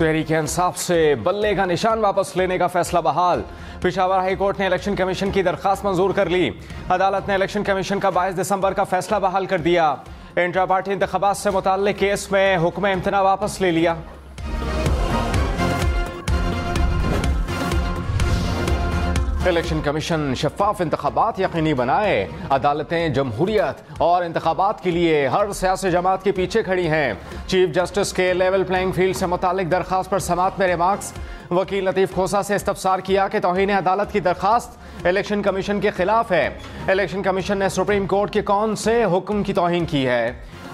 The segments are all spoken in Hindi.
तहरीक इंसाफ से बल्ले का निशान वापस लेने का फैसला बहाल। पेशावर हाई कोर्ट ने इलेक्शन कमीशन की दरखास्त मंजूर कर ली। अदालत ने इलेक्शन कमीशन का 22 दिसंबर का फैसला बहाल कर दिया। इंट्रा पार्टी इंतखाबात से मुताल्लिक केस में हुक्म इम्तना वापस ले लिया। इलेक्शन कमीशन शफाफ इंतखाबात यकीनी बनाए। अदालतें जमहूरियत और इंतखाबात के लिए हर सियासी जमात के पीछे खड़ी हैं। चीफ जस्टिस के लेवल प्लेइंग फील्ड से मुतालिक दरखास्त पर समात में रिमार्क्स। वकील लतीफ खोसा से इस्तफसार किया कि तौहीन अदालत की दरखास्त इलेक्शन कमीशन के खिलाफ है। इलेक्शन कमीशन ने सुप्रीम कोर्ट के कौन से हुक्म की तौहीन की है?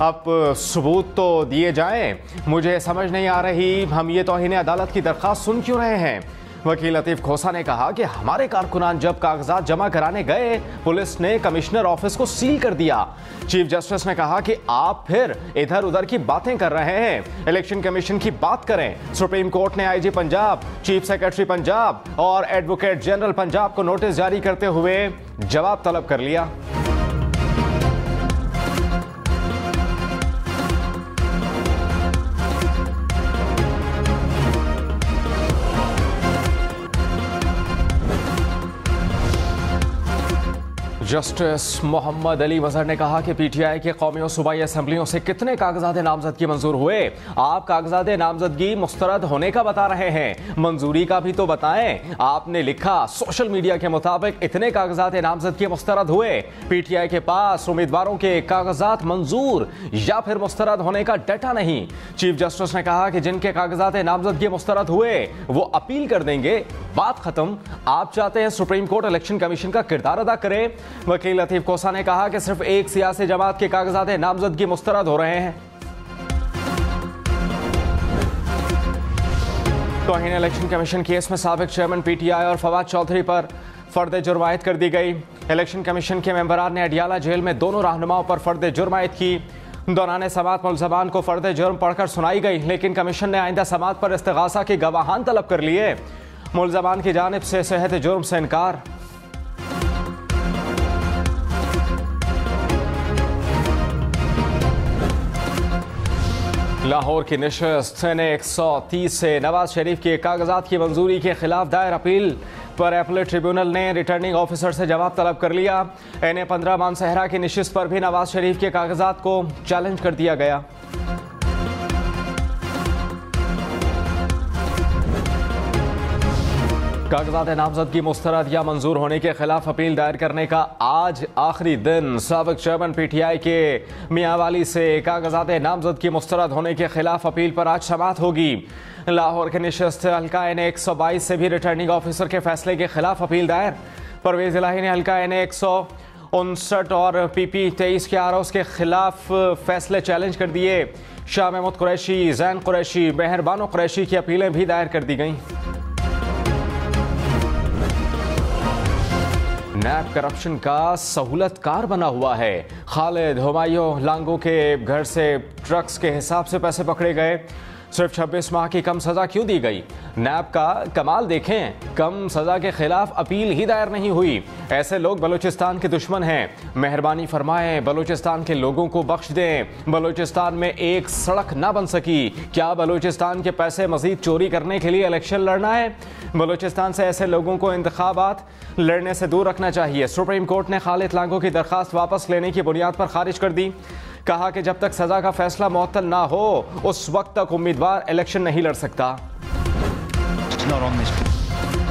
अब सबूत तो दिए जाएं। मुझे समझ नहीं आ रही हम ये तौहीन अदालत की दरखास्त सुन क्यों रहे हैं। वकील लतीफ खोसा ने कहा कि हमारे कारकुनान जब कागजात जमा कराने गए, पुलिस ने कमिश्नर ऑफिस को सील कर दिया। चीफ जस्टिस ने कहा कि आप फिर इधर उधर की बातें कर रहे हैं, इलेक्शन कमीशन की बात करें। सुप्रीम कोर्ट ने IG Punjab, chief secretary Punjab और एडवोकेट जनरल पंजाब को नोटिस जारी करते हुए जवाब तलब कर लिया। जस्टिस मोहम्मद अली मजहर ने कहा कि पीटीआई के कौमी और सूबाई असम्बलियों से कितने कागजात नामजदगी मंजूर हुए? आप कागजात नामजदगी मुस्तरद होने का बता रहे हैं, मंजूरी का भी तो बताएं। आपने लिखा सोशल मीडिया के मुताबिक इतने कागजात नामजदगी मुस्तरद हुए। पीटीआई के पास उम्मीदवारों के कागजात मंजूर या फिर मुस्तरद होने का डाटा नहीं। चीफ जस्टिस ने कहा कि जिनके कागजात नामजदगी मुस्तरद हुए वो अपील कर देंगे, बात खत्म। आप चाहते हैं सुप्रीम कोर्ट इलेक्शन कमीशन का किरदार अदा करे? वकील लतीफ खोसा ने कहा कि सिर्फ एक सियासी जमात के कागजात नामजदगी मुस्तरद हो रहे हैं। तौहीन इलेक्शन कमीशन केस में साबिक चेयरमैन पीटीआई और फवाद चौधरी पर फर्द जुर्म आयद कर दी गई। इलेक्शन कमीशन के मेंबरान ने अडियाला जेल में दोनों रहनुमाओं पर फर्द जुर्म आयद की। दौरान समात मुलजमान को फर्द जुर्म पढ़कर सुनाई गई, लेकिन कमीशन ने आइंदा समात पर इस्तिगासा के गवाहान तलब कर लिए। मुलजमान की जानिब से सेहत जुर्म से इनकार। लाहौर की नशिस्त N130 से नवाज शरीफ के कागजात की मंजूरी के खिलाफ दायर अपील पर एपलेट ट्रिब्यूनल ने रिटर्निंग ऑफिसर से जवाब तलब कर लिया। N15 मानसहरा की नशिस्त पर भी नवाज शरीफ के कागजात को चैलेंज कर दिया गया। कागजात नामजदगी मुस्तरद या मंजूर होने के खिलाफ अपील दायर करने का आज आखिरी दिन। साबिक चेयरमैन पीटीआई के मियांवाली से कागजात नामजदगी मुस्तरद होने के खिलाफ अपील पर आज समात होगी। लाहौर के नशिस्त हल्का N122 से भी रिटर्निंग ऑफिसर के फैसले के खिलाफ अपील दायर। परवेज इलाही ने हल्का N159 और PP 23 के आरोप के खिलाफ फैसले चैलेंज कर दिए। शाह महमूद कुरैशी, जैन कुरैशी, मेहरबानो कुरैशी की अपीलें भी दायर कर दी गईं। नैब करप्शन का सहूलतकार बना हुआ है। खालिद हुमायूं लांगो के घर से ट्रक्स के हिसाब से पैसे पकड़े गए। सिर्फ 26 माह की कम सजा क्यों दी गई? नैब का कमाल देखें, कम सजा के खिलाफ अपील ही दायर नहीं हुई। ऐसे लोग बलूचिस्तान के दुश्मन हैं। मेहरबानी फरमाएं, बलूचिस्तान के लोगों को बख्श दें। बलूचिस्तान में एक सड़क ना बन सकी। क्या बलूचिस्तान के पैसे मजीद चोरी करने के लिए इलेक्शन लड़ना है? बलूचिस्तान से ऐसे लोगों को इंतखाबात लड़ने से दूर रखना चाहिए। सुप्रीम कोर्ट ने खालिद लांगो की दरखास्त वापस लेने की बुनियाद पर खारिज कर दी। कहा कि जब तक सजा का फैसला मुअत्तल ना हो उस वक्त तक उम्मीदवार इलेक्शन नहीं लड़ सकता।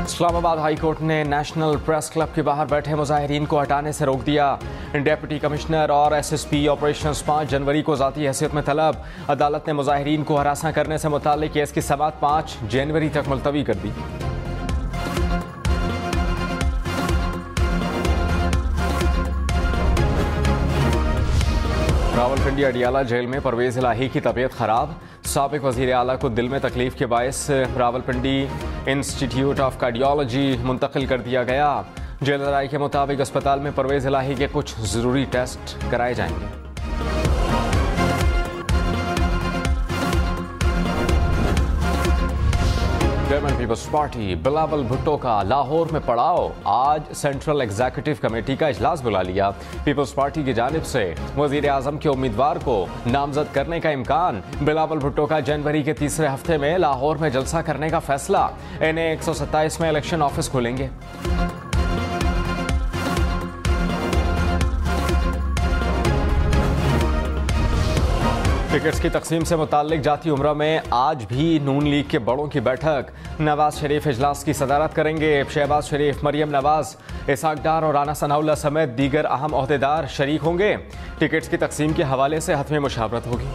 इस्लामाबाद हाई कोर्ट ने नेशनल प्रेस क्लब के बाहर बैठे मुजाहिरीन को हटाने से रोक दिया। डिप्टी कमिश्नर और SSP ऑपरेशंस 5 जनवरी को ज़ाती हैसियत में तलब। अदालत ने मुजाहिरीन को हरासा करने से मुताल्लिक केस की समाअत 5 जनवरी तक मुलतवी कर दी। रावलपिंडी अडियाला जेल में परवेज इलाही की तबीयत खराब। साबिक वजीर आला को दिल में तकलीफ के बायस रावलपिंडी इंस्टीट्यूट ऑफ कार्डियोलॉजी मुंतकिल कर दिया गया। जेल राय के मुताबिक अस्पताल में परवेज इलाही के कुछ जरूरी टेस्ट कराए जाएंगे। चेयरमैन पीपल्स पार्टी बिलावल भुट्टो का लाहौर में पड़ाव। आज सेंट्रल एग्जीक्यूटिव कमेटी का इजलास बुला लिया। पीपल्स पार्टी की जानिब से वजीर आजम के उम्मीदवार को नामजद करने का इम्कान। बिलावल भुट्टो का जनवरी के तीसरे हफ्ते में लाहौर में जलसा करने का फैसला। NA 127 में इलेक्शन ऑफिस खुलेंगे। टिकट्स की तकसीम से मुताल्लिक जाती उम्रा में आज भी नून लीग के बड़ों की बैठक। नवाज शरीफ इजलास की सदारत करेंगे। शहबाज शरीफ, मरियम नवाज, इसहाक डार और राना सनाउल्लाह समेत दीगर अहम ओहदेदार शरीक होंगे। टिकट्स की तकसीम के हवाले से हतमी मुशावरत होगी।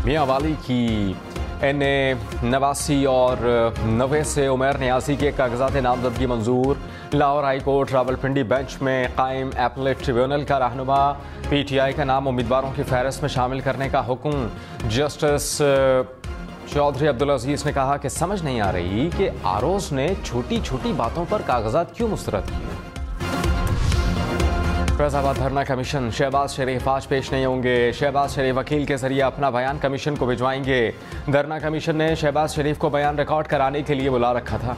मियां वाली की NA 89 और 90 से उमर नियाजी के कागजात नामजदगी मंजूर। Lahore high court Rawalpindi bench में कायम एपलेट ट्रिब्यूनल का रहनुमा। PTI का नाम उम्मीदवारों की फहरिस्त में शामिल करने का हुक्म। जस्टिस चौधरी अब्दुल अजीज ने कहा कि समझ नहीं आ रही कि आरोज ने छोटी छोटी बातों पर कागजात क्यों मुस्तरद किए। फैजाबाद धरना कमीशन, शहबाज शरीफ आज पेश नहीं होंगे। शहबाज शरीफ वकील के जरिए अपना बयान कमीशन को भिजवाएंगे। धरना कमीशन ने शहबाज शरीफ को बयान रिकॉर्ड कराने के लिए बुला रखा था।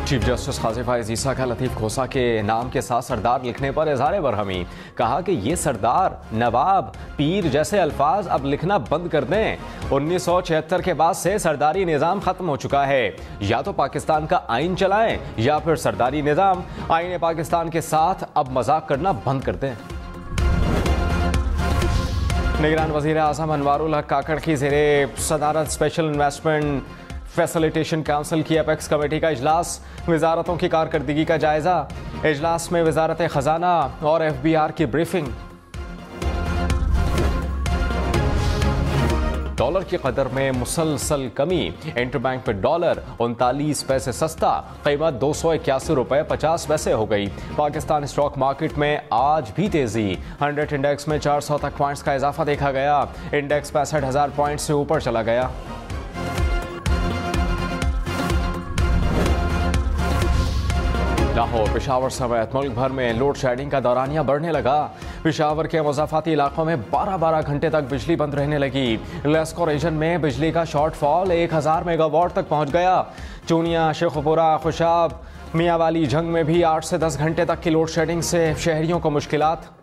चीफ जस्टिस काजी फायज ईसा का लतीफ खोसा के नाम के साथ सरदार लिखने पर इजहार बरहमी। कहा कि ये सरदार, नवाब, पीर जैसे अल्फाज अब लिखना बंद कर दें। 1976 के बाद से सरदारी निज़ाम खत्म हो चुका है। या तो पाकिस्तान का आइन चलाएं या फिर सरदारी निज़ाम। आइन पाकिस्तान के साथ अब मजाक करना बंद कर दें। निगरान वजीर आज़म अनवारुल हक काकड़ की ज़ेरे सदारत स्पेशल इन्वेस्टमेंट फैसिलिटेशन काउंसिल की अपेक्स कमेटी का इजलास। वजारतों की कारकर्दगी का जायजा। इजलास में वजारत खजाना और FBR की ब्रीफिंग। डॉलर की कदर में मुसलसल कमी। इंटरबैंक में डॉलर 39 पैसे सस्ता, कीमत 281 रुपए 50 पैसे हो गई। पाकिस्तान स्टॉक मार्केट में आज भी तेजी। 100 इंडेक्स में 400 तक पॉइंट्स का इजाफा देखा गया। इंडेक्स 65,000 पॉइंट से ऊपर चला गया। लाहौर, पेशावर समेत मुल्क भर में लोड शेडिंग का दौरानिया बढ़ने लगा। पेशावर के मुज़ाफ़ाती इलाकों में 12-12 घंटे तक बिजली बंद रहने लगी। लेस्को रीजन में बिजली का शॉर्टफॉल 1000 मेगावाट तक पहुंच गया। चूनिया, शेखुपुरा, खुशाब, मियां वाली जंग में भी 8 से 10 घंटे तक की लोड शेडिंग से शहरियों को मुश्किलात।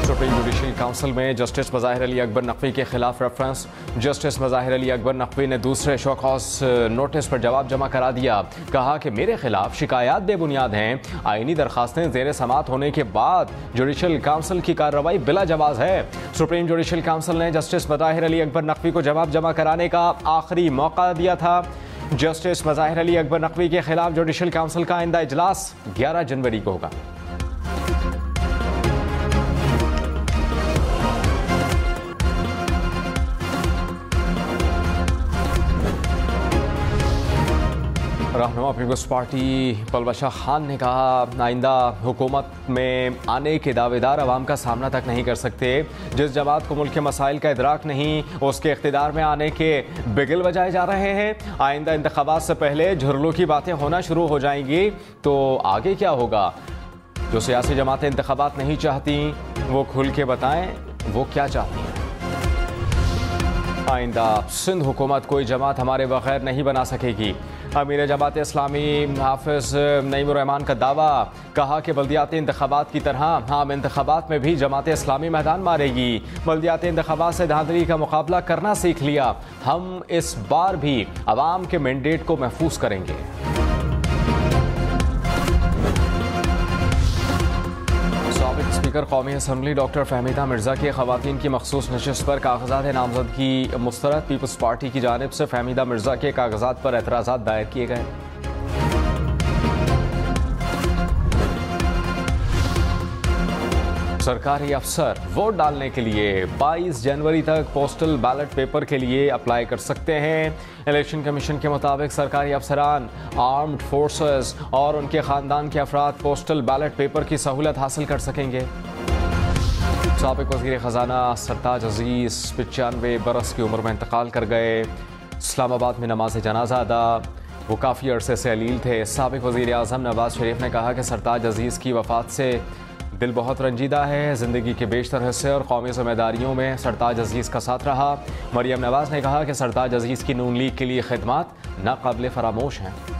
सुप्रीम जुडिशल काउंसिल में जस्टिस मज़ाहिर अली अकबर नकवी के खिलाफ रेफरेंस। जस्टिस मज़ाहिर अली अकबर नकवी ने दूसरे शो कॉज नोटिस पर जवाब जमा करा दिया। कहा कि मेरे खिलाफ शिकायत बेबुनियाद हैं। आईनी दरखास्तें ज़ेर समात होने के बाद जुडिशल काउंसिल की कार्रवाई बिला जवाज है। सुप्रीम जुडिशल काउंसिल ने जस्टिस मज़ाहिर अली अकबर नकवी को जवाब जमा कराने का आखिरी मौका दिया था। जस्टिस मज़ाहिर अली अकबर नकवी के खिलाफ जुडिशल काउंसिल का आइंदा इजलास 11 जनवरी को होगा। रहनुमा पीपल्स पार्टी पलवशा खान ने कहा, आइंदा हुकूमत में आने के दावेदार अवाम का सामना तक नहीं कर सकते। जिस जमात को मुल्क के मसाइल का इदराक नहीं, उसके इख्तिदार में आने के बिगल बजाए जा रहे हैं। आइंदा इंतखाबात से पहले झुर्रों की बातें होना शुरू हो जाएंगी तो आगे क्या होगा। जो सियासी जमातें इंतखाबात नहीं चाहती वो खुल के बताएं वो क्या चाहती हैं। आइंदा सिंध हुकूमत कोई जमात हमारे बगैर नहीं बना सकेगी। अमीर जमात इस्लामी हाफिज नईमुर रहमान का दावा। कहा कि बल्दियाती इंतखाबात की तरह आम इंतखाबात में भी जमात इस्लामी मैदान मारेगी। बल्दियाती इंतखाबात से धांधली का मुकाबला करना सीख लिया। हम इस बार भी अवाम के मैंडेट को महफूज करेंगे। स्पीकर कौमी असम्बली डॉक्टर फहमीदा मिर्जा की खवातीन की मखसूस नशिस्त पर कागजात नामजदगी मुस्तरद। पीपल्स पार्टी की जानिब से फहमीदा मिर्जा के कागजात पर एतराज़ात दायर किए गए। सरकारी अफसर वोट डालने के लिए 22 जनवरी तक पोस्टल बैलेट पेपर के लिए अप्लाई कर सकते हैं। इलेक्शन कमीशन के मुताबिक सरकारी अफसरान, आर्म्ड फोर्सेस और उनके ख़ानदान के अफराद पोस्टल बैलेट पेपर की सहूलत हासिल कर सकेंगे। साबिक वज़ीर ख़जाना सरताज अजीज़ 95 बरस की उम्र में इंतकाल कर गए। इस्लामाबाद में नमाज जनाजा अदा। वो काफ़ी अरसे से अलील थे। साबिक वज़ीर आज़म नवाज शरीफ ने कहा कि सरताज अजीज़ की वफ़ात से दिल बहुत रंजीदा है। ज़िंदगी के बेशतर हिस्से और कौमी ज़िम्मेदारियों में सरताज अजीज़ का साथ रहा। मरियम नवाज ने कहा कि सरताज अजीज़ की नून लीग के लिए खिदमात नाक़ाबिल फ़रामोश हैं।